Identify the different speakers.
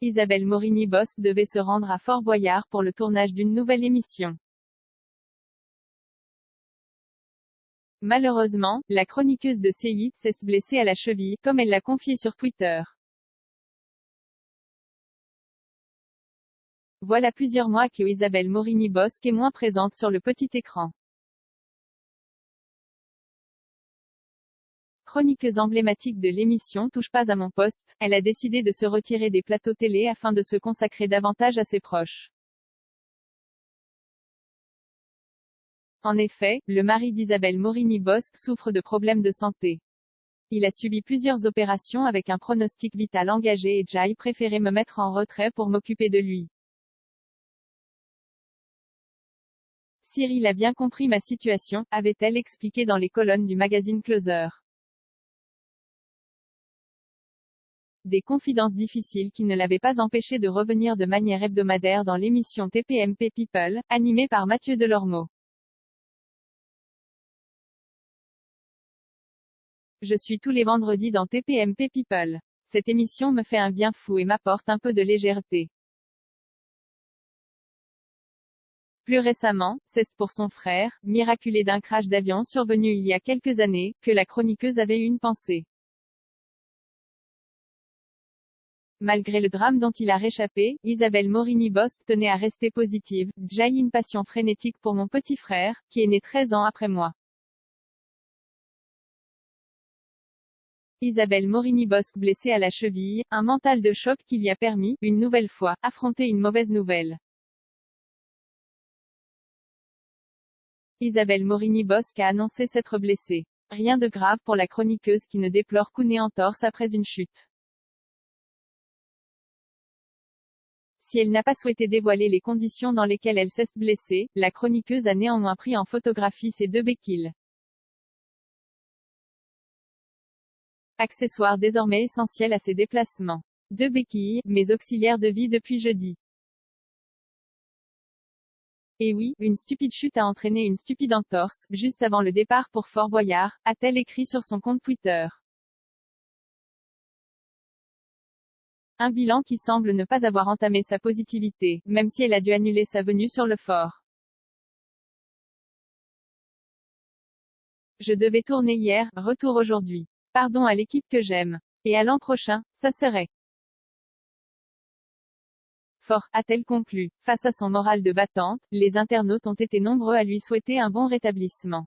Speaker 1: Isabelle Morini-Bosc devait se rendre à Fort Boyard pour le tournage d'une nouvelle émission. Malheureusement, la chroniqueuse de C8 s'est blessée à la cheville, comme elle l'a confié sur Twitter. Voilà plusieurs mois que Isabelle Morini-Bosc est moins présente sur le petit écran. Chroniqueuse emblématique de l'émission Touche pas à mon poste, elle a décidé de se retirer des plateaux télé afin de se consacrer davantage à ses proches. En effet, le mari d'Isabelle Morini-Bosc souffre de problèmes de santé. Il a subi plusieurs opérations avec un pronostic vital engagé et j'ai préféré me mettre en retrait pour m'occuper de lui. Cyril a bien compris ma situation, avait-elle expliqué dans les colonnes du magazine Closer. Des confidences difficiles qui ne l'avaient pas empêché de revenir de manière hebdomadaire dans l'émission TPMP People, animée par Mathieu Delormeau. Je suis tous les vendredis dans TPMP People. Cette émission me fait un bien fou et m'apporte un peu de légèreté. Plus récemment, c'est pour son frère, miraculé d'un crash d'avion survenu il y a quelques années, que la chroniqueuse avait eu une pensée. Malgré le drame dont il a réchappé, Isabelle Morini-Bosc tenait à rester positive. J'ai une passion frénétique pour mon petit frère, qui est né 13 ans après moi. Isabelle Morini-Bosc blessée à la cheville, un mental de choc qui lui a permis, une nouvelle fois, affronter une mauvaise nouvelle. Isabelle Morini-Bosc a annoncé s'être blessée. Rien de grave pour la chroniqueuse qui ne déplore qu'une entorse après une chute. Si elle n'a pas souhaité dévoiler les conditions dans lesquelles elle s'est blessée, la chroniqueuse a néanmoins pris en photographie ses deux béquilles. Accessoire désormais essentiel à ses déplacements. Deux béquilles, mes auxiliaires de vie depuis jeudi. Et oui, une stupide chute a entraîné une stupide entorse, juste avant le départ pour Fort Boyard, a-t-elle écrit sur son compte Twitter. Un bilan qui semble ne pas avoir entamé sa positivité, même si elle a dû annuler sa venue sur le fort. Je devais tourner hier, retour aujourd'hui. Pardon à l'équipe que j'aime. Et à l'an prochain, ça serait. Fort, a-t-elle conclu. Face à son moral de battante, les internautes ont été nombreux à lui souhaiter un bon rétablissement.